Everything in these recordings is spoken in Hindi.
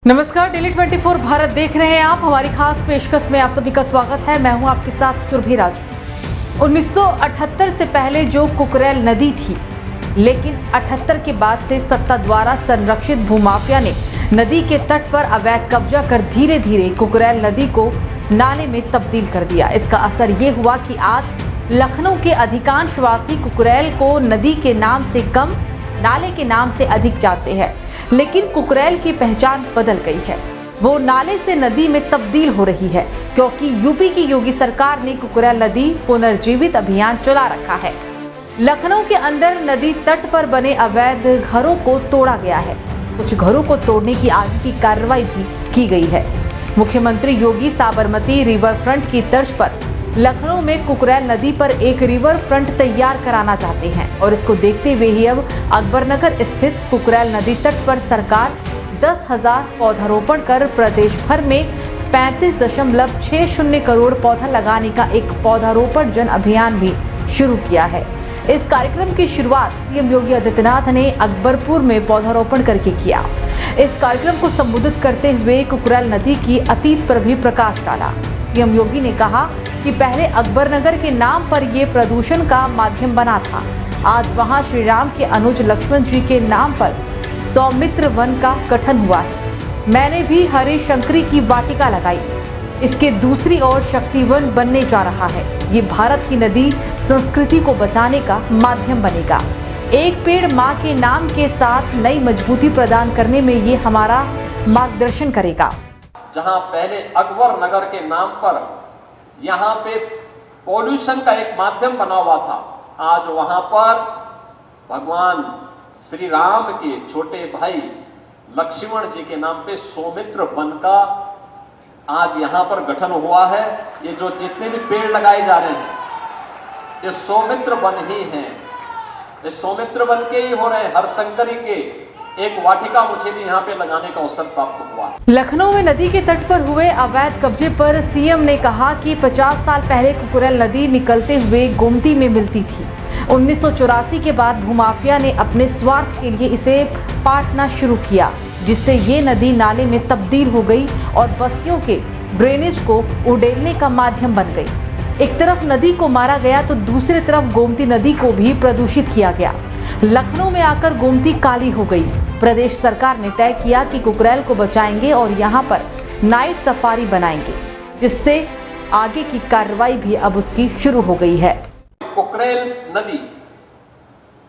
नमस्कार, डेली 24 भारत देख रहे हैं आप। हमारी खास पेशकश में आप सभी का स्वागत है। मैं हूं आपके साथ सुरभि राज। 1978 से पहले जो कुकरेल नदी थी, लेकिन 78 के बाद से सत्ता द्वारा संरक्षित भूमाफिया ने नदी के तट पर अवैध कब्जा कर धीरे धीरे कुकरेल नदी को नाले में तब्दील कर दिया। इसका असर ये हुआ कि आज लखनऊ के अधिकांश वासी कुकरेल को नदी के नाम से कम, नाले के नाम से अधिक जानते हैं। लेकिन कुकरेल की पहचान बदल गई है। वो नाले से नदी में तब्दील हो रही है, क्योंकि यूपी की योगी सरकार ने कुकरेल नदी पुनर्जीवित अभियान चला रखा है। लखनऊ के अंदर नदी तट पर बने अवैध घरों को तोड़ा गया है। कुछ घरों को तोड़ने की आगे की कार्रवाई भी की गई है। मुख्यमंत्री योगी साबरमती रिवर फ्रंट की तर्ज पर लखनऊ में कुकरेल नदी पर एक रिवर फ्रंट तैयार कराना चाहते हैं और इसको देखते हुए ही अब अकबरनगर स्थित कुकरेल नदी तट पर सरकार 10,000 पौधारोपण कर प्रदेश भर में 35.60 करोड़ पौधा लगाने का एक पौधारोपण जन अभियान भी शुरू किया है। इस कार्यक्रम की शुरुआत सीएम योगी आदित्यनाथ ने अकबरपुर में पौधारोपण करके किया। इस कार्यक्रम को संबोधित करते हुए कुकरेल नदी की अतीत पर भी प्रकाश डाला। सीएम योगी ने कहा कि पहले अकबरनगर के नाम पर ये प्रदूषण का माध्यम बना था। आज वहां श्री राम के अनुज लक्ष्मण जी के नाम पर सौमित्र वन का गठन हुआ है। मैंने भी हरे शंकरी की वाटिका लगाई। इसके दूसरी ओर शक्तिवन बनने जा रहा है। ये भारत की नदी संस्कृति को बचाने का माध्यम बनेगा। एक पेड़ माँ के नाम के साथ नई मजबूती प्रदान करने में ये हमारा मार्गदर्शन करेगा। जहां पहले अकबर नगर के नाम पर यहाँ पे पॉल्यूशन का एक माध्यम बना हुआ था, आज वहां पर भगवान श्री राम के छोटे भाई लक्ष्मण जी के नाम पे सौमित्र वन का आज यहाँ पर गठन हुआ है। ये जो जितने भी पेड़ लगाए जा रहे हैं, ये सौमित्र वन ही हैं। ये सौमित्र वन के ही हो रहे हैं। हरशंकरी के एक वाटिका मुझे भी यहाँ पे लगाने का अवसर प्राप्त हुआ है। लखनऊ में नदी के तट पर हुए अवैध कब्जे पर सीएम ने कहा कि 50 साल पहले कुकरेल नदी निकलते हुए गोमती में मिलती थी। 1984 के बाद भूमाफिया ने अपने स्वार्थ के लिए इसे पाटना शुरू किया, जिससे ये नदी नाले में तब्दील हो गई और बस्तियों के ड्रेनेज को उड़ेलने का माध्यम बन गई। एक तरफ नदी को मारा गया तो दूसरी तरफ गोमती नदी को भी प्रदूषित किया गया। लखनऊ में आकर गोमती काली हो गई। प्रदेश सरकार ने तय किया कि कुकरेल को बचाएंगे और यहाँ पर नाइट सफारी बनाएंगे, जिससे आगे की कार्रवाई भी अब उसकी शुरू हो गई है। कुकरेल नदी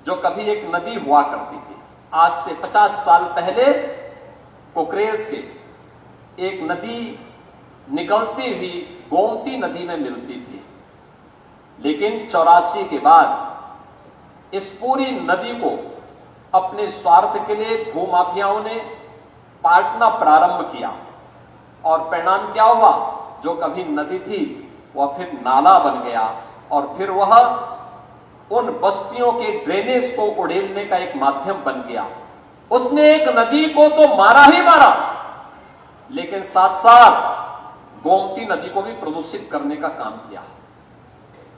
जो कभी एक नदी हुआ करती थी, आज से 50 साल पहले कुकरेल से एक नदी निकलती हुई गोमती नदी में मिलती थी। लेकिन 84 के बाद इस पूरी नदी को अपने स्वार्थ के लिए भूमाफियाओं ने पाटना प्रारंभ किया और परिणाम क्या हुआ? जो कभी नदी थी वह फिर नाला बन गया और फिर वह उन बस्तियों के ड्रेनेज को उड़ेलने का एक माध्यम बन गया। उसने एक नदी को तो मारा ही मारा, लेकिन साथ साथ गोमती नदी को भी प्रदूषित करने का काम किया।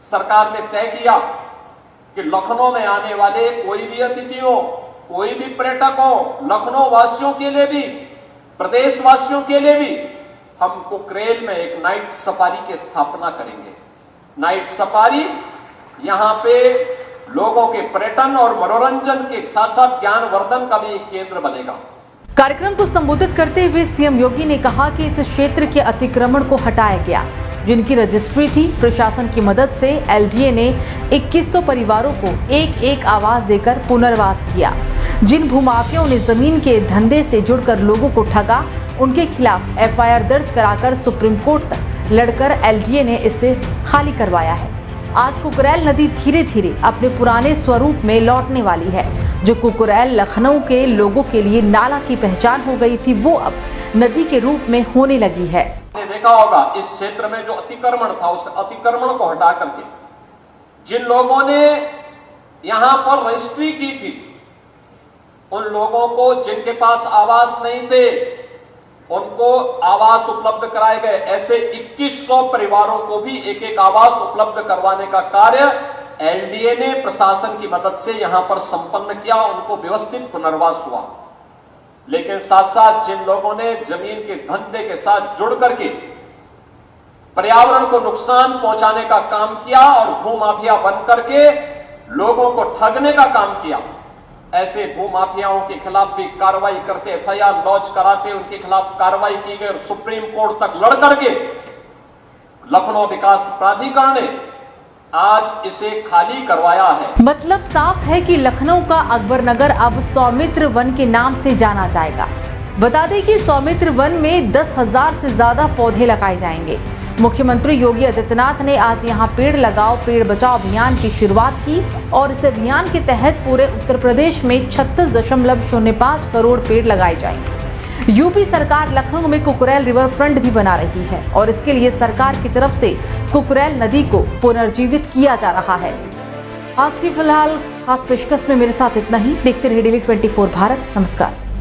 सरकार ने तय किया कि लखनऊ में आने वाले कोई भी अतिथि हो, कोई भी पर्यटक हो, लखनऊ वासियों के लिए भी, प्रदेश वासियों के लिए भी हम कुकरेल में एक नाइट सफारी की स्थापना करेंगे। नाइट सफारी यहाँ पे लोगों के पर्यटन और मनोरंजन के साथ साथ ज्ञानवर्धन का भी एक केंद्र बनेगा। कार्यक्रम को संबोधित करते हुए सीएम योगी ने कहा कि इस क्षेत्र के अतिक्रमण को हटाया गया, जिनकी रजिस्ट्री थी। प्रशासन की मदद से एलडीए ने 2100 परिवारों को एक आवास देकर पुनर्वास किया। जिन भूमाफियाओं ने जमीन के धंधे से जुड़कर लोगों को ठगा, उनके खिलाफ एफआईआर दर्ज कराकर सुप्रीम कोर्ट तक लड़कर एलडीए ने इसे खाली करवाया है। आज कुकरेल नदी धीरे धीरे अपने पुराने स्वरूप में लौटने वाली है। जो कुकरेल लखनऊ के लोगों के लिए नाला की पहचान हो गई थी, वो अब नदी के रूप में होने लगी है। आपने देखा होगा इस क्षेत्र में जो अतिक्रमण था, उस अतिक्रमण को हटा करके जिन लोगों ने यहां पर रजिस्ट्री की थी, उन लोगों को जिनके पास आवास नहीं थे, उनको आवास उपलब्ध कराए गए। ऐसे 2100 परिवारों को भी एक आवास उपलब्ध करवाने का कार्य एलडीए ने प्रशासन की मदद से यहां पर संपन्न किया। उनको व्यवस्थित पुनर्वास हुआ। लेकिन साथ साथ जिन लोगों ने जमीन के धंधे के साथ जुड़ करके पर्यावरण को नुकसान पहुंचाने का काम किया और भूमाफिया बन करके लोगों को ठगने का काम किया, ऐसे भूमाफियाओं के खिलाफ भी कार्रवाई करते, एफआईआर लॉन्च कराते, उनके खिलाफ कार्रवाई की गई और सुप्रीम कोर्ट तक लड़ करके लखनऊ विकास प्राधिकरण ने आज इसे खाली करवाया है। मतलब साफ है कि लखनऊ का अकबर नगर अब सौमित्र वन के नाम से जाना जाएगा। बता दें कि सौमित्र वन में 10,000 से ज्यादा पौधे लगाए जाएंगे। मुख्यमंत्री योगी आदित्यनाथ ने आज यहां पेड़ लगाओ पेड़ बचाओ अभियान की शुरुआत की और इस अभियान के तहत पूरे उत्तर प्रदेश में 36.05 करोड़ पेड़ लगाए जाएंगे। यूपी सरकार लखनऊ में कुकरेल रिवर फ्रंट भी बना रही है और इसके लिए सरकार की तरफ से कुकरेल नदी को पुनर्जीवित किया जा रहा है। आज की फिलहाल खास पेशकश में मेरे साथ इतना ही। देखते रहिए डेली 24 भारत। नमस्कार।